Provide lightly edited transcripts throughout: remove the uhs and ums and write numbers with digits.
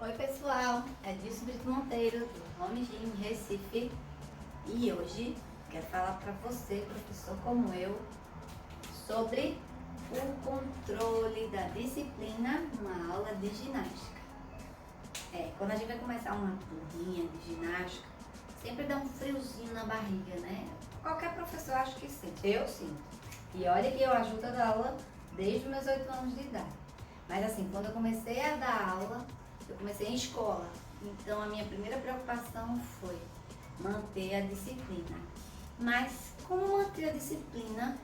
Oi pessoal, é Dilson Brito Monteiro, do Home Gym Recife, e hoje quero falar para você, professor como eu, sobre o controle da disciplina numa aula de ginástica. Quando a gente vai começar uma turminha de ginástica, sempre dá um friozinho na barriga, né? Qualquer professor acho que sente, eu sinto. E olha que eu ajudo a dar aula desde os meus 8 anos de idade. Mas assim, quando eu comecei a dar aula, eu comecei em escola, então a minha primeira preocupação foi manter a disciplina. Mas como manter a disciplina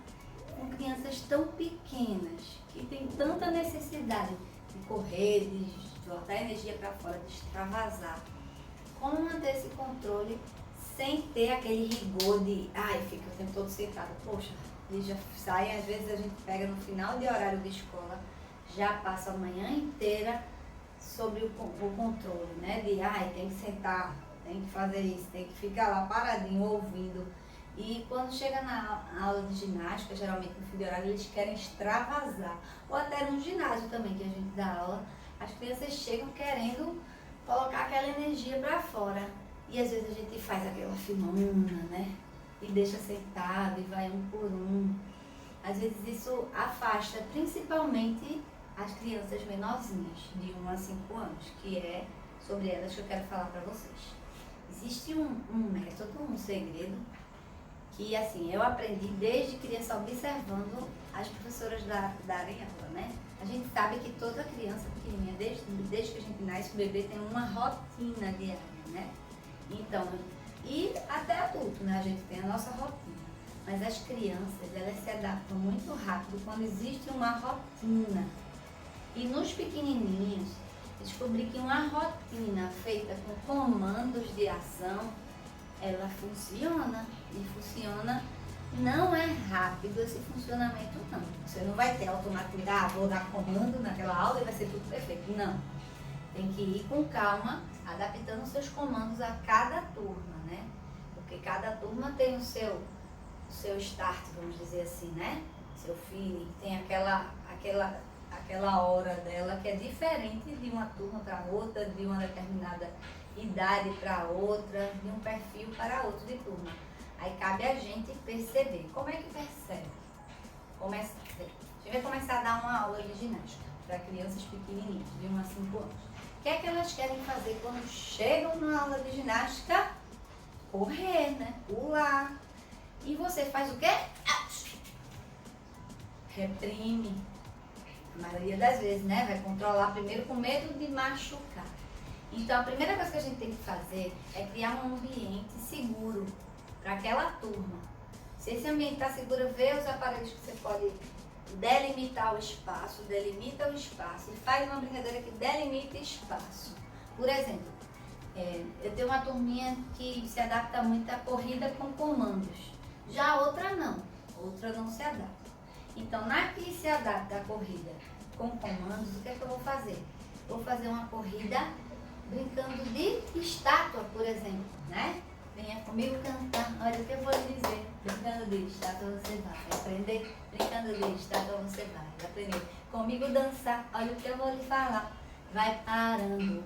com crianças tão pequenas, que tem tanta necessidade de correr, de botar energia para fora, de extravasar? Como manter esse controle sem ter aquele rigor de, fica o tempo todo sentado? Poxa, eles já saem, às vezes a gente pega no final de horário de escola, já passa a manhã inteira sobre o controle, né? De, tem que sentar, tem que fazer isso, tem que ficar lá paradinho, ouvindo. E quando chega na aula de ginástica, geralmente no fim de horário, eles querem extravasar. Ou até no ginásio também, que a gente dá aula, as crianças chegam querendo colocar aquela energia para fora. E às vezes a gente faz aquela filmona, né? E deixa sentado e vai um por um. Às vezes isso afasta principalmente as crianças menorzinhas, de 1 a 5 anos, que é sobre elas que eu quero falar para vocês. Existe um método, um segredo, que assim, eu aprendi desde criança observando as professoras darem aula, né? A gente sabe que toda criança pequenininha, desde que a gente nasce, o bebê tem uma rotina diária, né? Então, e até adulto, né? A gente tem a nossa rotina. Mas as crianças, elas se adaptam muito rápido quando existe uma rotina. E nos pequenininhos, descobri que uma rotina feita com comandos de ação, ela funciona. E funciona, não é rápido esse funcionamento não. Você não vai ter automatizar, vou dar comando naquela aula e vai ser tudo perfeito. Não. Tem que ir com calma, adaptando seus comandos a cada turma, né? Porque cada turma tem o seu start, vamos dizer assim, né? Seu feeling, tem aquela hora dela que é diferente de uma turma para outra, de uma determinada idade para outra, de um perfil para outro de turma. Aí cabe a gente perceber. Como é que percebe? A gente vai começar a dar uma aula de ginástica para crianças pequenininhas, de 1 a 5 anos. O que é que elas querem fazer quando chegam na aula de ginástica? Correr, né? Pular. E você faz o quê? Reprime. A maioria das vezes, né? Vai controlar primeiro com medo de machucar. Então, a primeira coisa que a gente tem que fazer é criar um ambiente seguro para aquela turma. Se esse ambiente está seguro, vê os aparelhos que você pode delimitar o espaço, delimita o espaço e faz uma brincadeira que delimita espaço. Por exemplo, eu tenho uma turminha que se adapta muito à corrida com comandos. Já a outra não se adapta. Então, na que se adapta à corrida com comandos, o que é que eu vou fazer? Vou fazer uma corrida brincando de estátua, por exemplo, né? Venha comigo cantar, olha o que eu vou lhe dizer. Brincando de estátua você vai aprender, brincando de estátua você vai aprender. Comigo dançar, olha o que eu vou lhe falar. Vai parando,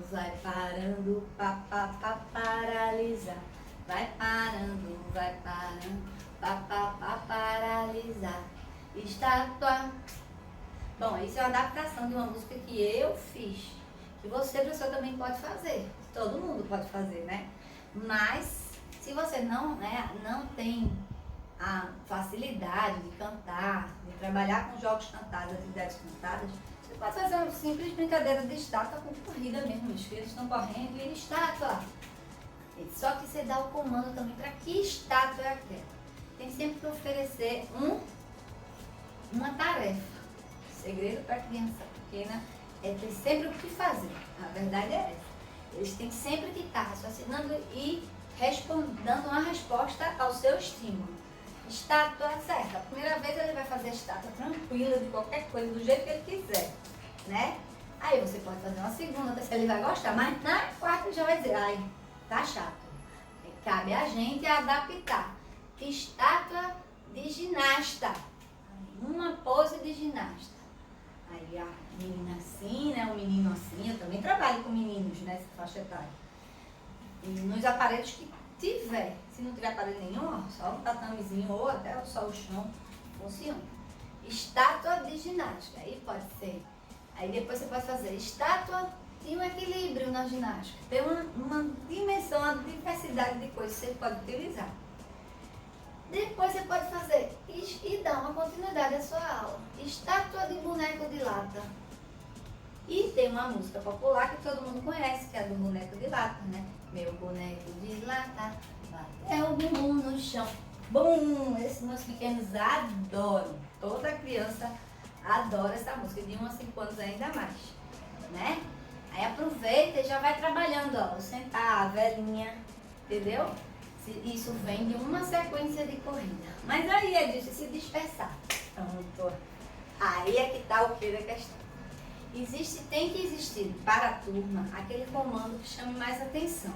paralisar. Vai parando, paralisar. Estátua. Bom, isso é uma adaptação de uma música que eu fiz. Que você, professor, também pode fazer. Todo mundo pode fazer, né? Mas, se você não tem a facilidade de cantar, de trabalhar com jogos cantados, atividades cantadas, você pode fazer uma simples brincadeira de estátua com corrida mesmo. Os filhos estão correndo e estátua. Só que você dá o comando também para que estátua é aquela. Tem sempre que oferecer uma tarefa. O segredo para a criança pequena é ter sempre o que fazer. A verdade é essa. Eles têm sempre que estar raciocinando e dando uma resposta ao seu estímulo. Estátua certa. A primeira vez ele vai fazer a estátua tranquila de qualquer coisa, do jeito que ele quiser, né? Aí você pode fazer uma segunda, terceira, ele vai gostar, mas na quarta ele já vai dizer, tá chato. Cabe a gente adaptar. Estátua de ginasta. Uma pose de ginasta. Aí, menina assim, né? Um menino assim. Eu também trabalho com meninos nessa faixa etária. E nos aparelhos que tiver. Se não tiver aparelho nenhum, ó, só um tatamezinho ou até só o chão, funciona. Estátua de ginástica, aí pode ser. Aí depois você pode fazer estátua e um equilíbrio na ginástica. Tem uma dimensão, uma diversidade de coisas que você pode utilizar. Depois você pode fazer e dar uma continuidade à sua aula. Estátua de boneco de lata. E tem uma música popular que todo mundo conhece, que é a do boneco de lata, né? Meu boneco de lata, é o bumbum no chão. Bum! Esses meus pequenos adoram. Toda criança adora essa música, de 1 a 5 anos ainda mais, né? Aí aproveita e já vai trabalhando, ó. O sentar, a velhinha, entendeu? Isso vem de uma sequência de corrida. Mas aí é de se dispersar. Pronto. Aí é que tá o que da questão. Tem que existir para a turma aquele comando que chame mais atenção.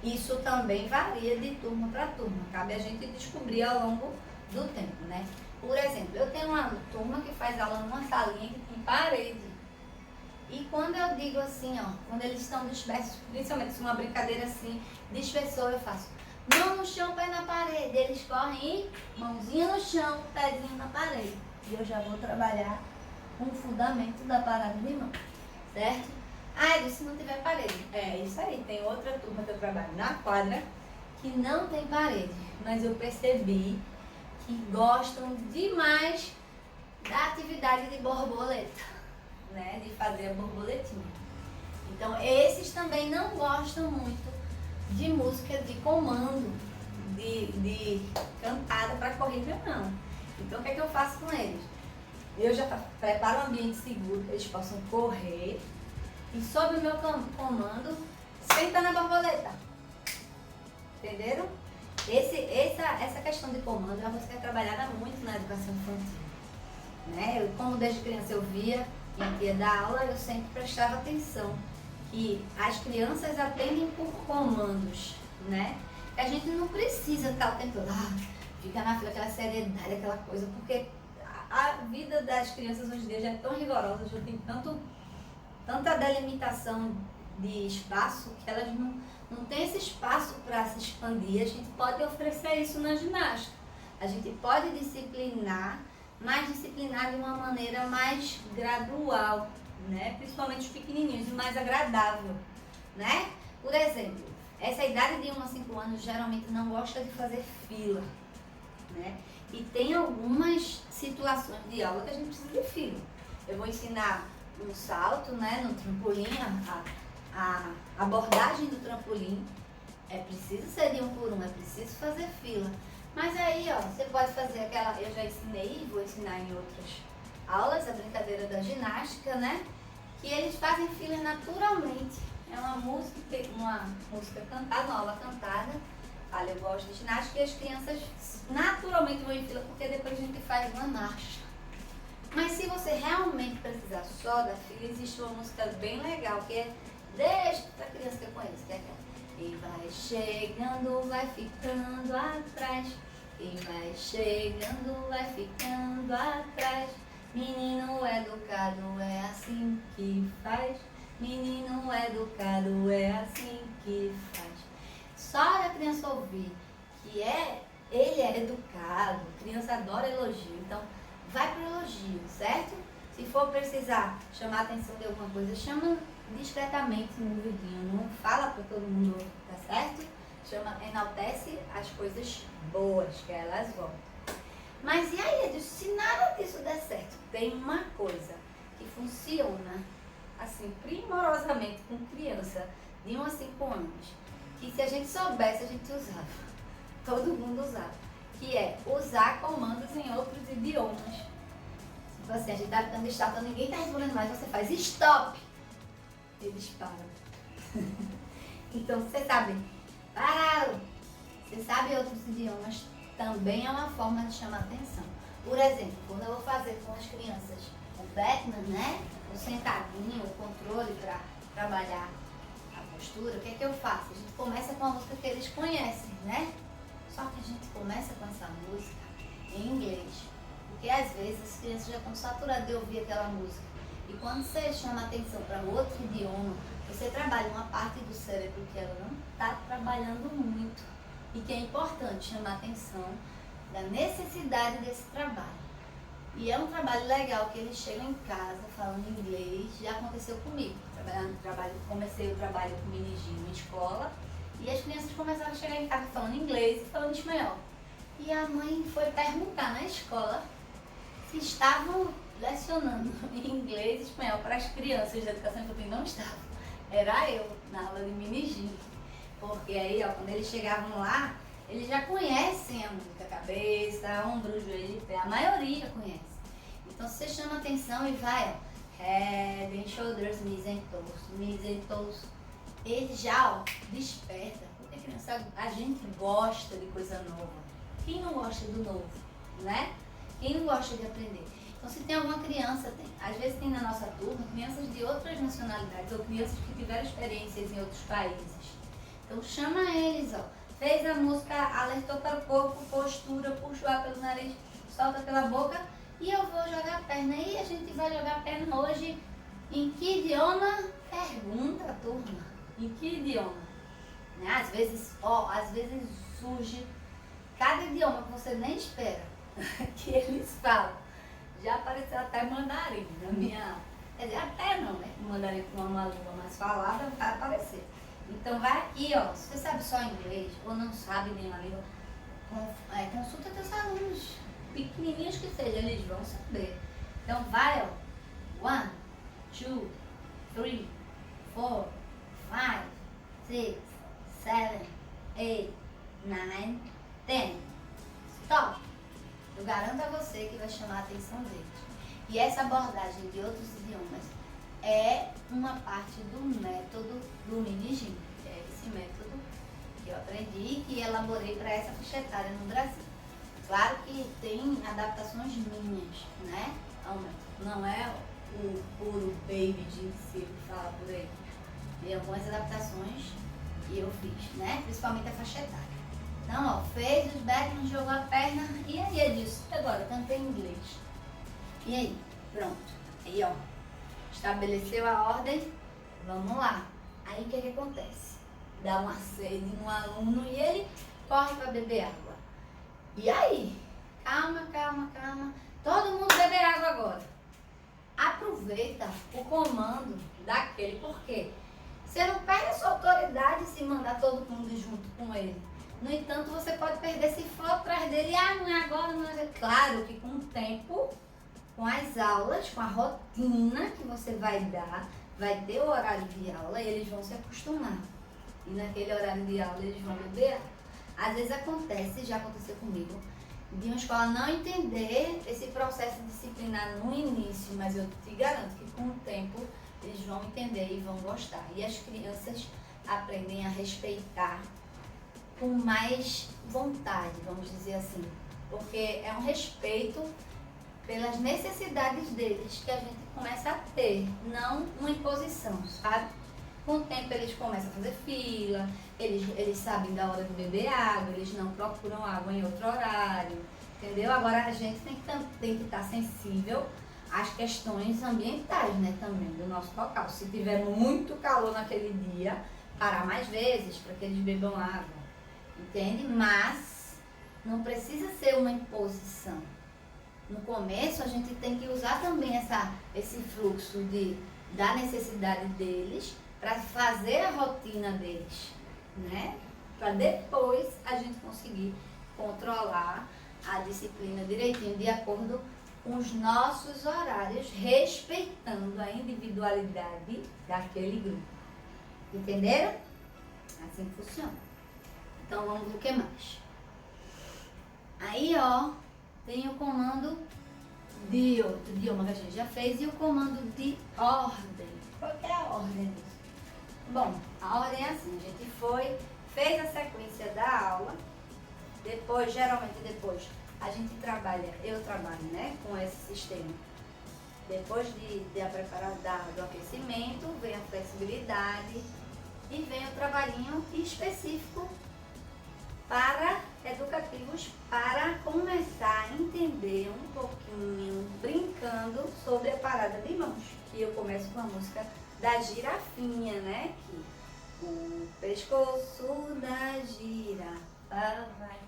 Isso também varia de turma para turma. Cabe a gente descobrir ao longo do tempo, né? Por exemplo, eu tenho uma turma que faz aula numa salinha que tem parede. E quando eu digo assim, ó, quando eles estão dispersos, principalmente se uma brincadeira assim, dispersou, eu faço mão no chão, pé na parede. Eles correm e mãozinha no chão, pezinho na parede. E eu já vou trabalhar com o fundamento da parada de mão, certo? Ah, se não tiver parede. É isso aí, tem outra turma que eu trabalho na quadra que não tem parede. Mas eu percebi que gostam demais da atividade de borboleta, né? De fazer a borboletinha. Então, esses também não gostam muito de música de comando, de cantada para corrida, não. Então, o que é que eu faço com eles? Eu já preparo um ambiente seguro para eles possam correr e, sob o meu comando, senta na borboleta. Entenderam? Essa questão de comando é uma coisa que é trabalhada muito na educação infantil, né? Como desde criança eu via minha tia dar aula, eu sempre prestava atenção que as crianças aprendem por comandos, né? Que a gente não precisa estar o tempo todo, ficar na fila, aquela seriedade, aquela coisa, porque a vida das crianças hoje em dia já é tão rigorosa, já tem tanta delimitação de espaço que elas não têm esse espaço para se expandir. A gente pode oferecer isso na ginástica. A gente pode disciplinar, mas disciplinar de uma maneira mais gradual, né? Principalmente os pequenininhos, mais agradável, né? Por exemplo, essa idade de 1 a 5 anos geralmente não gosta de fazer fila, né? E tem algumas situações de aula que a gente precisa de fila. Eu vou ensinar um salto, né, no trampolim, a abordagem do trampolim. É preciso ser de 1 por 1, é preciso fazer fila. Mas aí, ó, você pode fazer aquela, eu já ensinei e vou ensinar em outras aulas, a brincadeira da ginástica, né? Que eles fazem fila naturalmente. É uma música cantada, uma aula cantada. Olha, eu gosto de ginástica e as crianças naturalmente vão em fila, porque depois a gente faz uma marcha. Mas se você realmente precisar só da fila, existe uma música bem legal, que é desde a criança que eu conheço, que é aquela. E vai chegando, vai ficando atrás. E vai chegando, vai ficando atrás. Menino educado é assim que faz. Menino educado é assim que faz. Só a criança ouvir que ele é educado, a criança adora elogio, então vai pro elogio, certo? Se for precisar chamar a atenção de alguma coisa, chama discretamente no ouvidinho, não fala para todo mundo, tá certo? Enaltece as coisas boas, que elas vão. Mas e aí, se nada disso der certo, tem uma coisa que funciona assim primorosamente com criança de 1 a 5 anos, que se a gente soubesse, a gente usava, todo mundo usava, que é usar comandos em outros idiomas. Tipo assim, a gente tá dando stop, ninguém tá respondendo mais, você faz stop, eles param. Então, você sabe, pararam. Você sabe outros idiomas, também é uma forma de chamar atenção. Por exemplo, quando eu vou fazer com as crianças o Batman, né? O sentadinho, o controle para trabalhar a postura, o que é que eu faço? A gente começa com a música que eles conhecem, né? Só que a gente começa com essa música em inglês. Porque às vezes as crianças já estão saturadas de ouvir aquela música. E quando você chama atenção para outro idioma, você trabalha uma parte do cérebro que ela não está trabalhando muito. E que é importante chamar atenção da necessidade desse trabalho. E é um trabalho legal que eles chegam em casa falando inglês. Já aconteceu comigo. Comecei o trabalho com Minigim em escola. E as crianças começaram a chegar em casa falando inglês e falando espanhol. E a mãe foi perguntar na escola se estavam lecionando em inglês e espanhol para as crianças da educação infantil. Não estavam. Era eu na aula de Minigim. Porque aí, ó, quando eles chegavam lá, eles já conhecem a música, cabeça, ombro, joelho e pé. A maioria conhece. Então você chama atenção e vai, ó, head and shoulders, knees and toes. Ele já, ó, desperta. Porque criança, a gente gosta de coisa nova. Quem não gosta do novo, né? Quem não gosta de aprender? Então se tem alguma criança, às vezes tem na nossa turma crianças de outras nacionalidades ou crianças que tiveram experiências em outros países. Então chama eles, ó. Fez a música, alertou para o corpo, postura, puxa o ar pelo nariz, solta pela boca e eu vou jogar a perna. E a gente vai jogar a perna hoje em que idioma? Pergunta, turma. Em que idioma? Né? Às vezes surge cada idioma que você nem espera que eles falam. Já apareceu até mandarim na minha... Quer dizer, até não, né? Mandarim com uma língua mais falada vai aparecer. Então vai aqui, ó, se você sabe só inglês ou não sabe nenhuma língua, consulta teus alunos, pequenininhos que sejam, eles vão saber. Então vai, ó, 1, 2, 3, 4, 5, 6, 7, 8, 9, 10. Stop! Eu garanto a você que vai chamar a atenção deles. E essa abordagem de outros idiomas é uma parte do método do Minigim, que é esse método que eu aprendi e que elaborei para essa faixa etária no Brasil. Claro que tem adaptações minhas, né? Não é o puro baby de que fala por aí. Tem algumas adaptações que eu fiz, né? Principalmente a faixa etária. Então, ó, fez os backlinks, jogou a perna e aí é disso. Agora, cantei em inglês. E aí? Pronto. Aí, ó. Estabeleceu a ordem, vamos lá. Aí o que acontece? Dá uma sede no aluno e ele corre para beber água. E aí? Calma. Todo mundo beber água agora. Aproveita o comando daquele, porque você não perde a sua autoridade se mandar todo mundo junto com ele. No entanto, você pode perder se for atrás dele. Não é agora, não é. Claro que com o tempo, com as aulas, com a rotina que você vai dar, vai ter o horário de aula e eles vão se acostumar. E naquele horário de aula eles vão beber. Às vezes acontece, já aconteceu comigo, de uma escola não entender esse processo disciplinar no início, mas eu te garanto que com o tempo eles vão entender e vão gostar. E as crianças aprendem a respeitar com mais vontade, vamos dizer assim. Porque é um respeito pelas necessidades deles que a gente começa a ter, não uma imposição, sabe? Com o tempo eles começam a fazer fila, eles sabem da hora de beber água, eles não procuram água em outro horário, entendeu? Agora a gente tem que estar sensível às questões ambientais, né, também, do nosso local. Se tiver muito calor naquele dia, parar mais vezes para que eles bebam água, entende? Mas não precisa ser uma imposição. No começo a gente tem que usar também esse fluxo da necessidade deles para fazer a rotina deles, né? Para depois a gente conseguir controlar a disciplina direitinho, de acordo com os nossos horários, respeitando a individualidade daquele grupo. Entenderam? Assim funciona. Então vamos ver o que mais. Aí, ó, tem o comando de outro idioma que a gente já fez e o comando de ordem. Qual que é a ordem disso? Bom, a ordem é assim, a gente fez a sequência da aula, geralmente depois, eu trabalho, né, com esse sistema. Depois do aquecimento, vem a flexibilidade e vem o trabalhinho específico para educativos para começar a entender um pouquinho, brincando sobre a parada de mãos. Que eu começo com a música da girafinha, né? Que o pescoço da girafa vai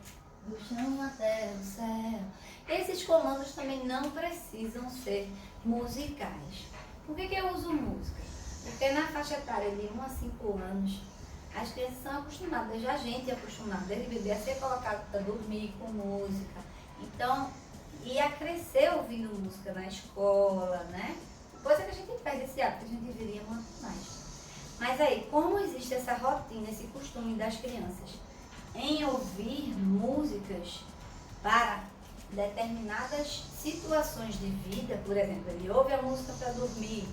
do chão até o céu. Esses comandos também não precisam ser musicais. Por que eu uso música? Porque na faixa etária de 1 a 5 anos, as crianças são acostumadas, já a gente é acostumada, desde bebê, a ser colocado para dormir com música. Então, e a crescer ouvindo música na escola, né? Depois é que a gente perde esse hábito, a gente deveria manter mais. Mas aí, como existe essa rotina, esse costume das crianças em ouvir músicas para determinadas situações de vida, por exemplo, ele ouve a música para dormir,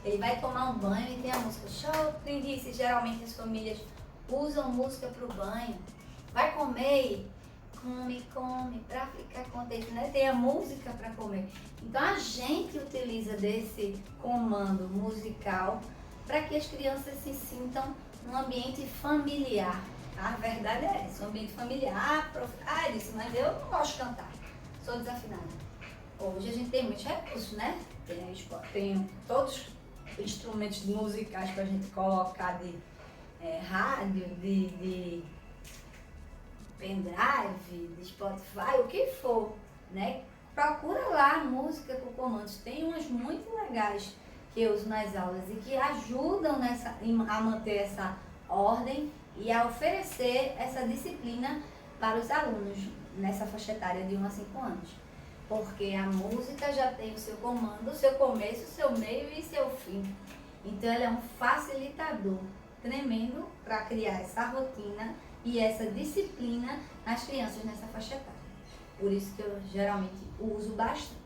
ele vai tomar um banho e tem a música. Chopin disse, geralmente as famílias usam música para o banho. Vai comer, come, para ficar contente, né? Tem a música para comer. Então a gente utiliza desse comando musical para que as crianças se sintam num ambiente familiar. A verdade é essa, um ambiente familiar. Ah, disse, mas eu não gosto de cantar, sou desafinada. Hoje a gente tem muitos recursos, né? Tem todos instrumentos musicais para a gente colocar de rádio, de pendrive, de Spotify, o que for, né? Procura lá música com comandos. Tem umas muito legais que eu uso nas aulas e que ajudam a manter essa ordem e a oferecer essa disciplina para os alunos nessa faixa etária de 1 a 5 anos. Porque a música já tem o seu comando, o seu começo, o seu meio e seu fim. Então ela é um facilitador tremendo para criar essa rotina e essa disciplina nas crianças nessa faixa etária. Por isso que eu geralmente uso bastante.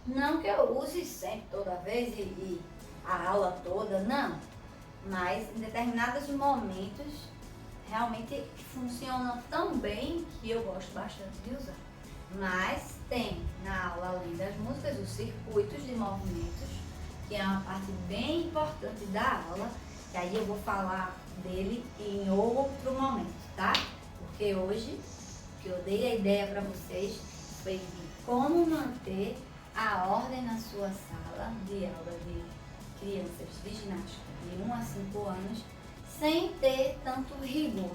Não que eu use sempre, toda vez e a aula toda, não. Mas em determinados momentos realmente funcionam tão bem que eu gosto bastante de usar. Mas tem na aula, além das músicas, os circuitos de movimentos, que é uma parte bem importante da aula, que aí eu vou falar dele em outro momento, tá? Porque hoje, o que eu dei a ideia para vocês foi de como manter a ordem na sua sala de aula de crianças de ginástica de 1 a 5 anos, sem ter tanto rigor.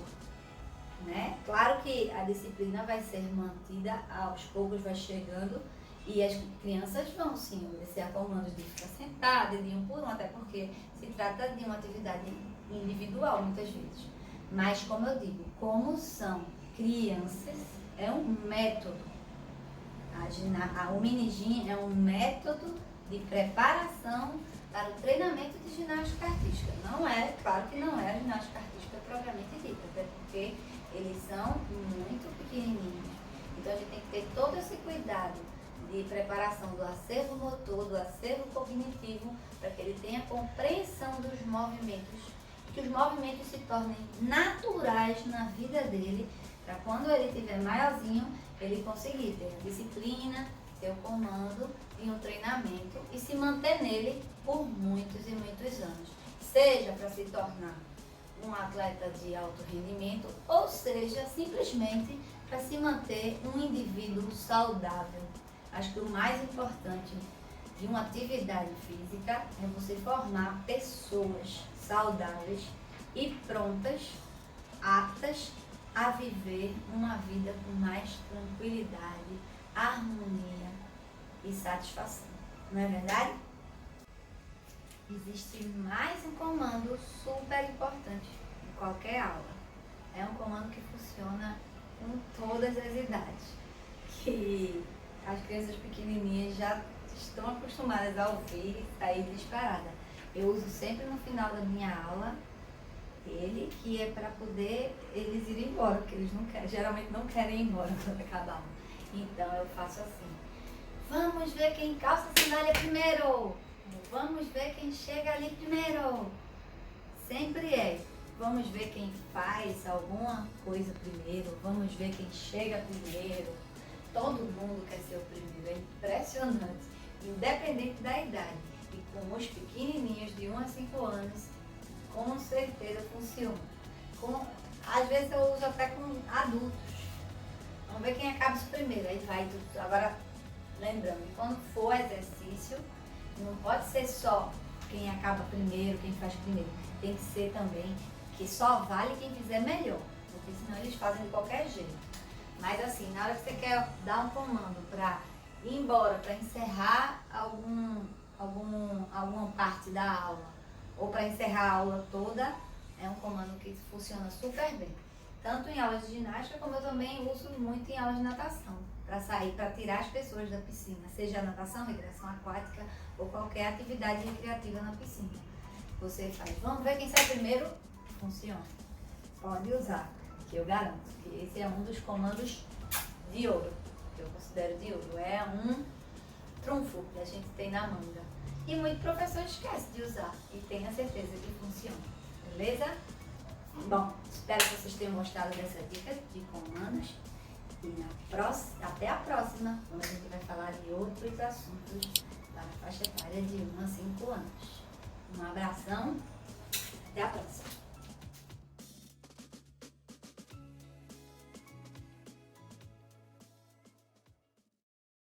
Né? Claro que a disciplina vai ser mantida, aos poucos vai chegando e as crianças vão sim obedecer a comandos de ficar sentada, de um por um, até porque se trata de uma atividade individual muitas vezes. Mas como eu digo, como são crianças, é um método. O Minigym é um método de preparação para o treinamento de ginástica artística. Não é, claro que não é a ginástica artística propriamente dita, até porque eles são muito pequenininhos. Então a gente tem que ter todo esse cuidado de preparação do acervo motor, do acervo cognitivo, para que ele tenha compreensão dos movimentos, que os movimentos se tornem naturais na vida dele, para quando ele estiver maiorzinho, ele conseguir ter a disciplina, ter o comando e um treinamento e se manter nele por muitos e muitos anos. Seja para se tornar um atleta de alto rendimento, ou seja, simplesmente para se manter um indivíduo saudável. Acho que o mais importante de uma atividade física é você formar pessoas saudáveis e prontas, aptas a viver uma vida com mais tranquilidade, harmonia e satisfação. Não é verdade? Existe mais um comando super importante em qualquer aula. É um comando que funciona com todas as idades, que as crianças pequenininhas já estão acostumadas a ouvir e sair disparada. Eu uso sempre no final da minha aula ele, que é para poder eles irem embora, porque eles não querem, geralmente não querem ir embora quando acabar a aula. Então eu faço assim: vamos ver quem calça a sandália primeiro. Vamos ver quem chega ali primeiro. Sempre é. Vamos ver quem faz alguma coisa primeiro. Vamos ver quem chega primeiro. Todo mundo quer ser o primeiro. É impressionante. Independente da idade. E com os pequenininhos de 1 a 5 anos, com certeza funciona. Às vezes eu uso até com adultos. Vamos ver quem acaba isso primeiro. Aí vai tudo. Agora, lembrando, quando for exercício, não pode ser só quem acaba primeiro, quem faz primeiro. Tem que ser também que só vale quem fizer melhor. Porque senão eles fazem de qualquer jeito. Mas assim, na hora que você quer dar um comando para ir embora, para encerrar alguma parte da aula, ou para encerrar a aula toda, é um comando que funciona super bem. Tanto em aulas de ginástica, como eu também uso muito em aulas de natação, para sair, para tirar as pessoas da piscina, seja natação, recreação aquática ou qualquer atividade recreativa na piscina. Você faz, vamos ver quem sai primeiro? Funciona. Pode usar, que eu garanto que esse é um dos comandos de ouro, que eu considero de ouro. É um trunfo que a gente tem na manga. E muito professor esquece de usar e tenha certeza que funciona. Beleza? Bom, espero que vocês tenham gostado dessa dica de comandos. E até a próxima, quando a gente vai falar de outros assuntos para a faixa etária de 1 a 5 anos. Um abração, até a próxima.